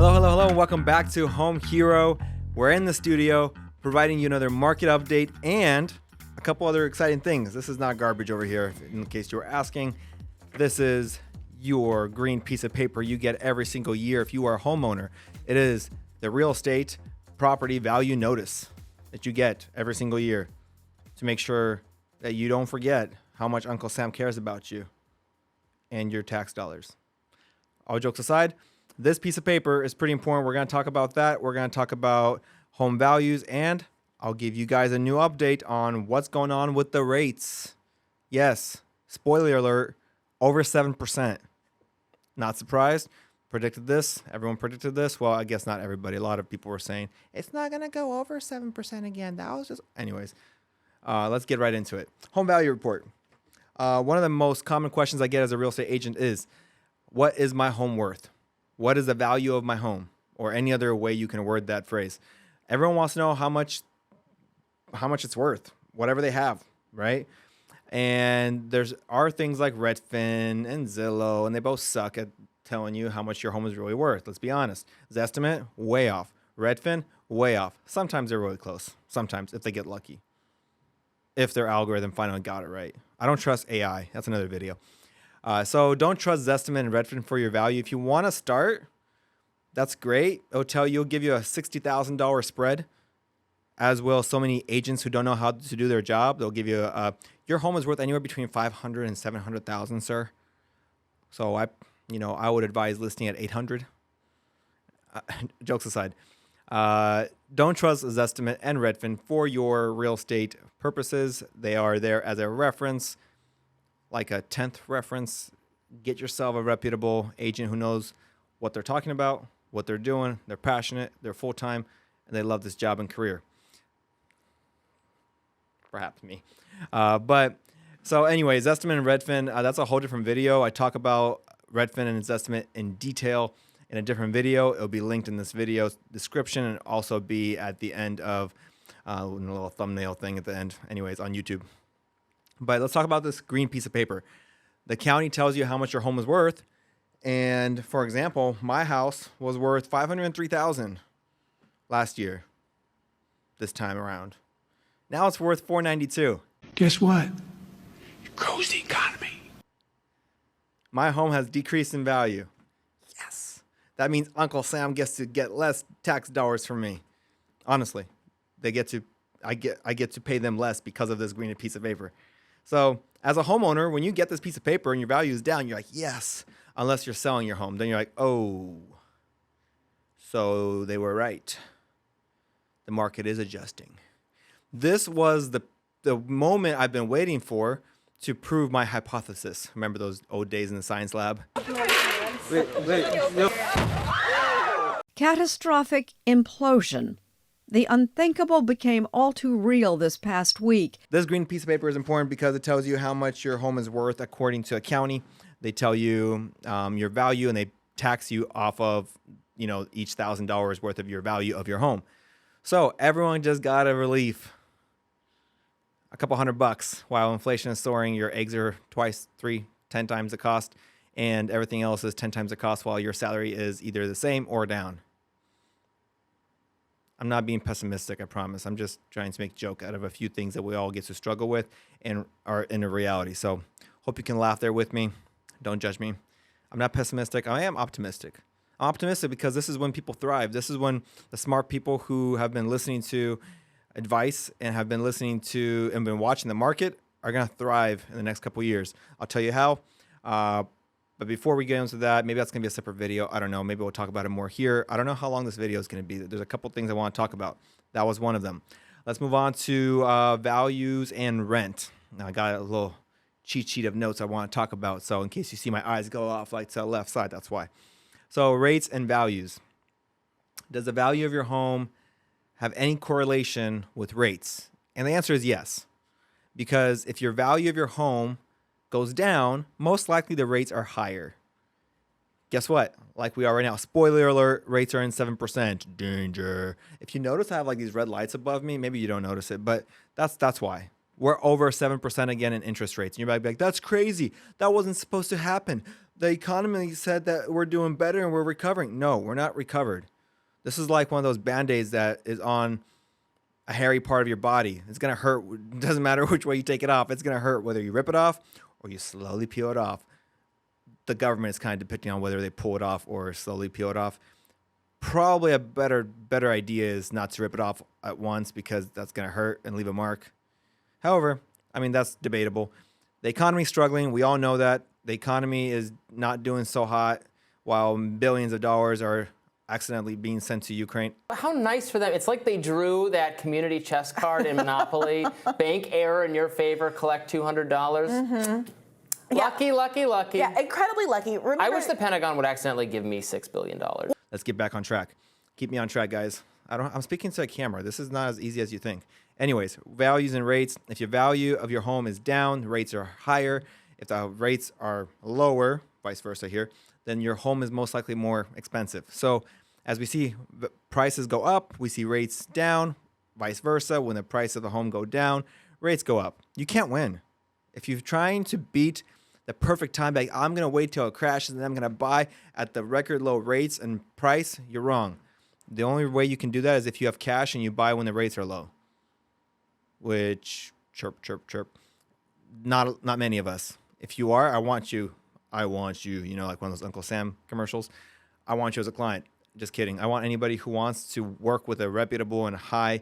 Hello, and welcome back to Home Hero. We're in the studio providing you another market update and a couple other exciting things. This is not garbage over here, in case you were asking. This is your green piece of paper you get every single year if you are a homeowner. It is the real estate property value notice that you get every single year to make sure that you don't forget how much Uncle Sam cares about you and your tax dollars. All jokes aside, this piece of paper is pretty important. We're going to talk about that. We're going to talk about home values, and I'll give you guys a new update on what's going on with the rates. Yes, spoiler alert, over 7%. Not surprised. Predicted this. Everyone predicted this. Well, I guess not everybody. A lot of people were saying, it's not going to go over 7% again. That was just... Anyways, let's get right into it. Home value report. One of the most common questions I get as a real estate agent is, what is my home worth? What is the value of my home? Or any other way you can word that phrase. Everyone wants to know how much it's worth, whatever they have, right? And there are things like Redfin and Zillow, and they both suck at telling you how much your home is really worth. Let's be honest. Zestimate, way off. Redfin, way off. Sometimes they're really close. Sometimes, if they get lucky. If their algorithm finally got it right. I don't trust AI. That's another video. So don't trust Zestimate and Redfin for your value. If you want to start, that's great. It'll give you a $60,000 spread, as will so many agents who don't know how to do their job. They'll give you your home is worth anywhere between $500,000 and $700,000, sir. So I would advise listing at $800,000. Jokes aside, don't trust Zestimate and Redfin for your real estate purposes. They are there as a reference. Like a 10th reference. Get yourself a reputable agent who knows what they're talking about, what they're doing. They're passionate, they're full-time, and they love this job and career. Perhaps me. So anyways, Zestimate and Redfin, that's a whole different video. I talk about Redfin and Zestimate in detail in a different video. It'll be linked in this video's description and also be at the end of a little thumbnail thing at the end. Anyways, on YouTube. But let's talk about this green piece of paper. The county tells you how much your home is worth. And for example, my house was worth $503,000 last year, this time around. Now it's worth $492,000. Guess what? It grows the economy. My home has decreased in value. Yes. That means Uncle Sam gets to get less tax dollars from me. Honestly, I get to pay them less because of this green piece of paper. So as a homeowner, when you get this piece of paper and your value is down, you're like, yes, unless you're selling your home. Then you're like, oh, so they were right. The market is adjusting. This was the moment I've been waiting for to prove my hypothesis. Remember those old days in the science lab? Catastrophic implosion. The unthinkable became all too real this past week. This green piece of paper is important because it tells you how much your home is worth according to a county. They tell you your value, and they tax you off of each $1,000 worth of your value of your home. So everyone just got a relief. A couple $100 while inflation is soaring. Your eggs are 10 times the cost, and everything else is 10 times the cost while your salary is either the same or down. I'm not being pessimistic, I promise. I'm just trying to make a joke out of a few things that we all get to struggle with and are in a reality. So hope you can laugh there with me. Don't judge me. I'm not pessimistic. I am optimistic. I'm optimistic because this is when people thrive. This is when the smart people who have been listening to advice and have been listening to and been watching the market are going to thrive in the next couple of years. I'll tell you how. But before we get into that, maybe that's going to be a separate video. I don't know. Maybe we'll talk about it more here. I don't know how long this video is going to be. There's a couple things I want to talk about. That was one of them. Let's move on to values and rent. Now, I got a little cheat sheet of notes I want to talk about. So in case you see my eyes go off like to the left side, that's why. So rates and values. Does the value of your home have any correlation with rates? And the answer is yes. Because if your value of your home goes down, most likely the rates are higher. Guess what? Like we are right now. Spoiler alert, rates are in 7%. Danger. If you notice I have like these red lights above me, maybe you don't notice it, but that's why. We're over 7% again in interest rates. And you're like, that's crazy. That wasn't supposed to happen. the economy said that we're doing better and we're recovering. No, we're not recovered. This is like one of those Band-Aids that is on a hairy part of your body. It's going to hurt. It doesn't matter which way you take it off. It's going to hurt whether you rip it off or you slowly peel it off. The government is kind of depicting on whether they pull it off or slowly peel it off. Probably a better idea is not to rip it off at once because that's going to hurt and leave a mark. However, I mean, that's debatable. The economy's struggling. We all know that. The economy is not doing so hot while billions of dollars are accidentally being sent to Ukraine. How nice for them. It's like they drew that community chess card in Monopoly. Bank error in your favor, collect $200. Mm-hmm. Lucky. Yeah, incredibly lucky. Remember, I wish the Pentagon would accidentally give me $6 billion. Let's get back on track. Keep me on track, guys. I'm speaking to a camera. This is not as easy as you think. Anyways, values and rates. If your value of your home is down, rates are higher. If the rates are lower, vice versa here, then your home is most likely more expensive. So as we see prices go up, we see rates down, vice versa. When the price of the home go down, rates go up. You can't win. If you're trying to beat the perfect time, like I'm going to wait till it crashes and then I'm going to buy at the record low rates and price, you're wrong. The only way you can do that is if you have cash and you buy when the rates are low. Which, chirp. Not many of us. If you are, I want you, you know, like one of those Uncle Sam commercials. I want you as a client. Just kidding. I want anybody who wants to work with a reputable and high,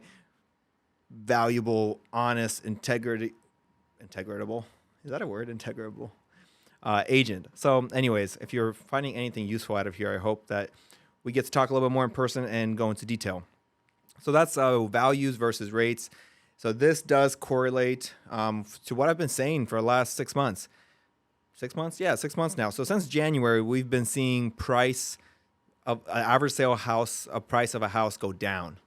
valuable, honest, integratable. Is that a word? Integrable. Agent. So anyways, if you're finding anything useful out of here, I hope that we get to talk a little bit more in person and go into detail. So that's values versus rates. So this does correlate to what I've been saying for the last 6 months. 6 months? Yeah, 6 months now. So since January, we've been seeing price of an average sale house, a price of a house go down.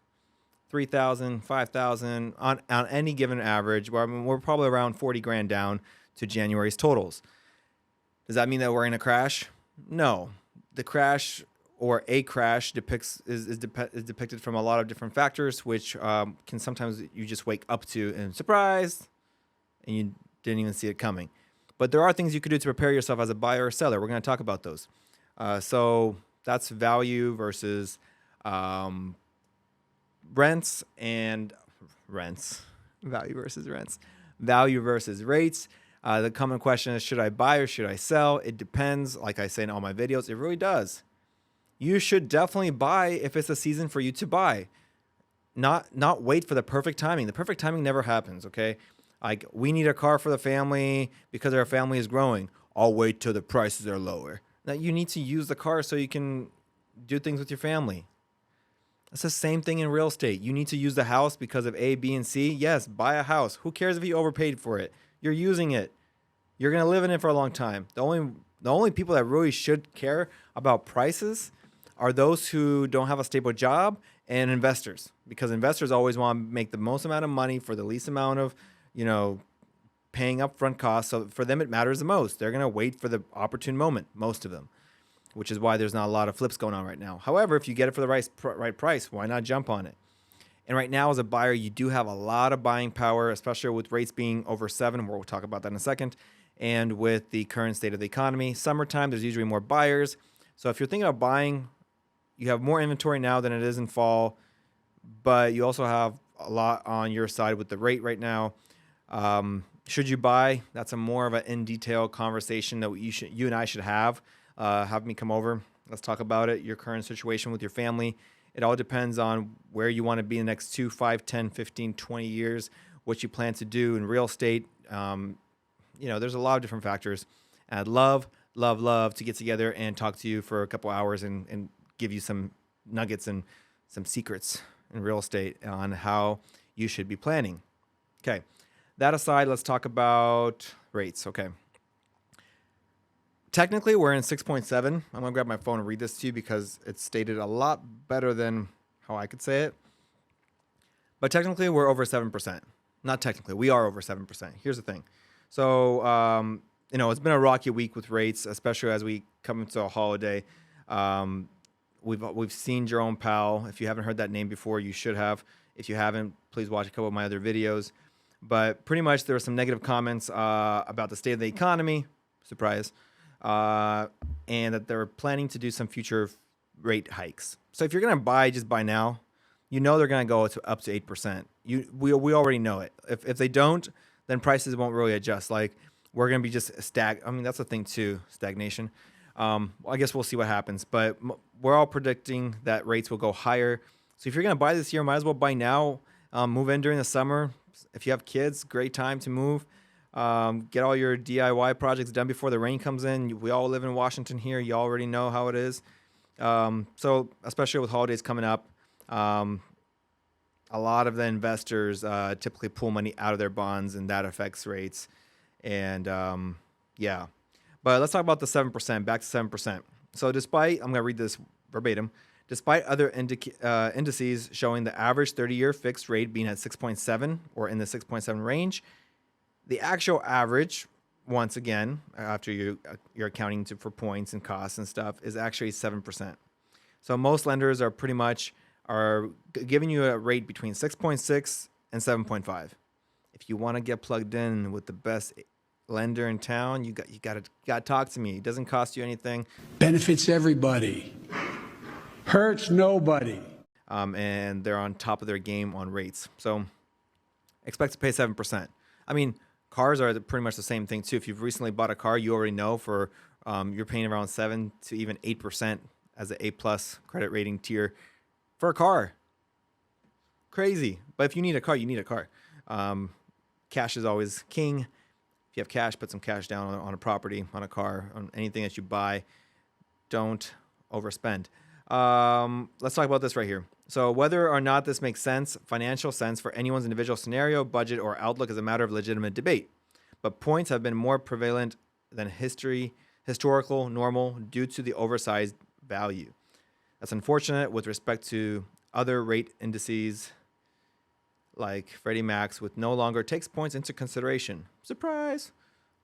3,000, 5,000 on any given average. Well, I mean, we're probably around 40 grand down to January's totals. Does that mean that we're in a crash? No. The crash or a crash is depicted from a lot of different factors, which can sometimes you just wake up to and surprise, and you didn't even see it coming. But there are things you could do to prepare yourself as a buyer or seller. We're going to talk about those. So that's value versus rents and rents. Value versus rents. Value versus rates. The common question is, should I buy or should I sell? It depends. Like I say in all my videos, it really does. You should definitely buy if it's a season for you to buy. Not wait for the perfect timing. The perfect timing never happens, okay? Like, we need a car for the family because our family is growing. I'll wait till the prices are lower. Now, you need to use the car so you can do things with your family. It's the same thing in real estate. You need to use the house because of A, B, and C. Yes, buy a house. Who cares if you overpaid for it? You're using it. You're going to live in it for a long time. The only people that really should care about prices are those who don't have a stable job and investors, because investors always want to make the most amount of money for the least amount of, paying upfront costs. So for them, it matters the most. They're going to wait for the opportune moment, most of them, which is why there's not a lot of flips going on right now. However, if you get it for the right price, why not jump on it? And right now, as a buyer, you do have a lot of buying power, especially with rates being over 7. We'll talk about that in a second. And with the current state of the economy, summertime, there's usually more buyers. So if you're thinking of buying, you have more inventory now than it is in fall, but you also have a lot on your side with the rate right now. Should you buy? That's a more of an in-detail conversation that you and I should have. Have me come over. Let's talk about it, your current situation with your family. It all depends on where you want to be in the next 2, 5, 10, 15, 20 years, what you plan to do in real estate. There's a lot of different factors. And I'd love to get together and talk to you for a couple hours and give you some nuggets and some secrets in real estate on how you should be planning. Okay. That aside, let's talk about rates. Okay. Technically, we're in 6.7. I'm going to grab my phone and read this to you because it's stated a lot better than how I could say it. But technically, we're over 7%. Not technically. We are over 7%. Here's the thing. So, it's been a rocky week with rates, especially as we come into a holiday. We've seen Jerome Powell. If you haven't heard that name before, you should have. If you haven't, please watch a couple of my other videos. But pretty much there were some negative comments about the state of the economy. Surprise. and that they're planning to do some future rate hikes. So if you're going to buy, just buy now. You know they're going to go up to 8%. We already know it. If they don't, then prices won't really adjust. Like, we're going to be just I mean, that's the thing too, stagnation. I guess we'll see what happens. But we're all predicting that rates will go higher. So if you're going to buy this year, might as well buy now. Move in during the summer. If you have kids, great time to move. Get all your DIY projects done before the rain comes in. We all live in Washington here. You already know how it is. So especially with holidays coming up, a lot of the investors typically pull money out of their bonds, and that affects rates. And yeah, but let's talk about the 7%. Back to 7%. So despite, I'm going to read this verbatim. Despite other indices showing the average 30-year fixed rate being at 6.7 or in the 6.7 range, the actual average, once again, after you're accounting for points and costs and stuff, is actually 7%. So most lenders are pretty much giving you a rate between 6.6 and 7.5. If you want to get plugged in with the best lender in town, you got to talk to me. It doesn't cost you anything. Benefits everybody. Hurts nobody. And they're on top of their game on rates. So expect to pay 7%. I mean, cars are pretty much the same thing too. If you've recently bought a car, you already know you're paying around 7 to even 8% as an A+ credit rating tier for a car. Crazy. But if you need a car, you need a car. Cash is always king. If you have cash, put some cash down on a property, on a car, on anything that you buy. Don't overspend. Let's talk about this right here. So whether or not this makes financial sense for anyone's individual scenario, budget, or outlook is a matter of legitimate debate. But points have been more prevalent than historical normal due to the oversized value. That's unfortunate with respect to other rate indices like Freddie Mac's, which no longer takes points into consideration. Surprise!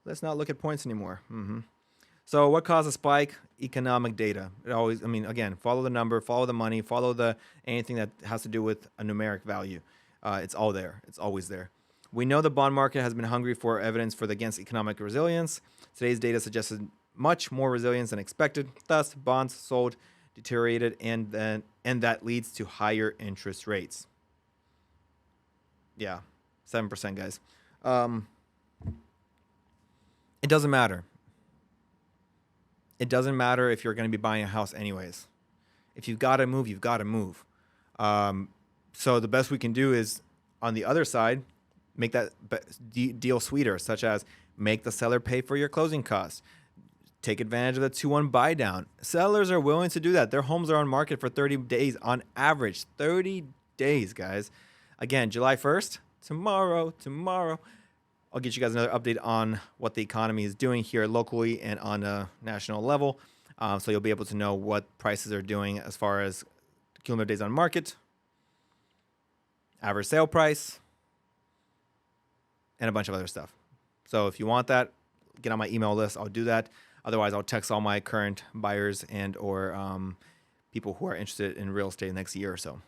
Let's not look at points anymore. So what caused a spike? Economic data. It always, I mean, again, follow the number, follow the money, follow anything that has to do with a numeric value. It's all there. It's always there. We know the bond market has been hungry for evidence against economic resilience. Today's data suggested much more resilience than expected. Thus, bonds sold deteriorated, and that leads to higher interest rates. Yeah, 7%, guys. It doesn't matter. It doesn't matter if you're going to be buying a house anyways. If you've got to move, you've got to move. So the best we can do is, on the other side, make that deal sweeter, such as make the seller pay for your closing costs. Take advantage of the 2-1 buy down. Sellers are willing to do that. Their homes are on market for 30 days on average. 30 days, guys. Again, July 1st, tomorrow. I'll get you guys another update on what the economy is doing here locally and on a national level. So you'll be able to know what prices are doing as far as cumulative days on market, average sale price, and a bunch of other stuff. So if you want that, get on my email list. I'll do that. Otherwise, I'll text all my current buyers or people who are interested in real estate next year or so.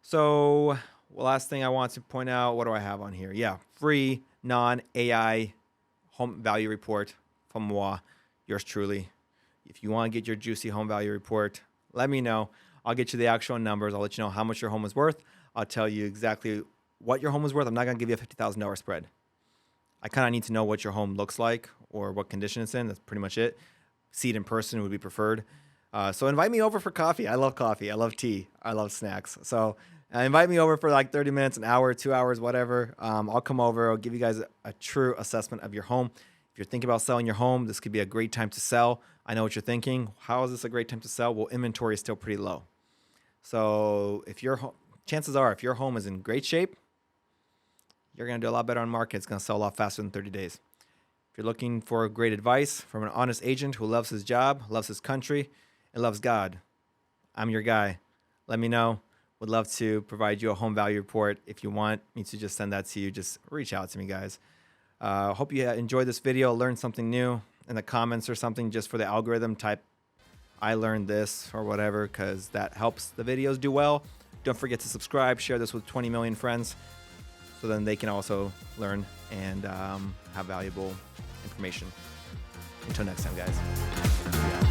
So last thing I want to point out, what do I have on here? Yeah, free non-AI home value report from moi, yours truly. If you want to get your juicy home value report, let me know. I'll get you the actual numbers. I'll let you know how much your home is worth. I'll tell you exactly what your home is worth. I'm not going to give you a $50,000 spread. I kind of need to know what your home looks like or what condition it's in. That's pretty much it. See it in person would be preferred. So invite me over for coffee. I love coffee. I love tea. I love snacks. So invite me over for like 30 minutes, an hour, 2 hours, whatever. I'll come over. I'll give you guys a true assessment of your home. If you're thinking about selling your home, this could be a great time to sell. I know what you're thinking. How is this a great time to sell? Well, inventory is still pretty low. So chances are, if your home is in great shape, you're going to do a lot better on market. It's going to sell a lot faster than 30 days. If you're looking for great advice from an honest agent who loves his job, loves his country, and loves God, I'm your guy. Let me know. Would love to provide you a home value report. If you want me to just send that to you, just reach out to me, guys. Hope you enjoyed this video, learned something new in the comments or something just for the algorithm. Type, I learned this or whatever, because that helps the videos do well. Don't forget to subscribe, share this with 20 million friends, so then they can also learn and have valuable information. Until next time, guys.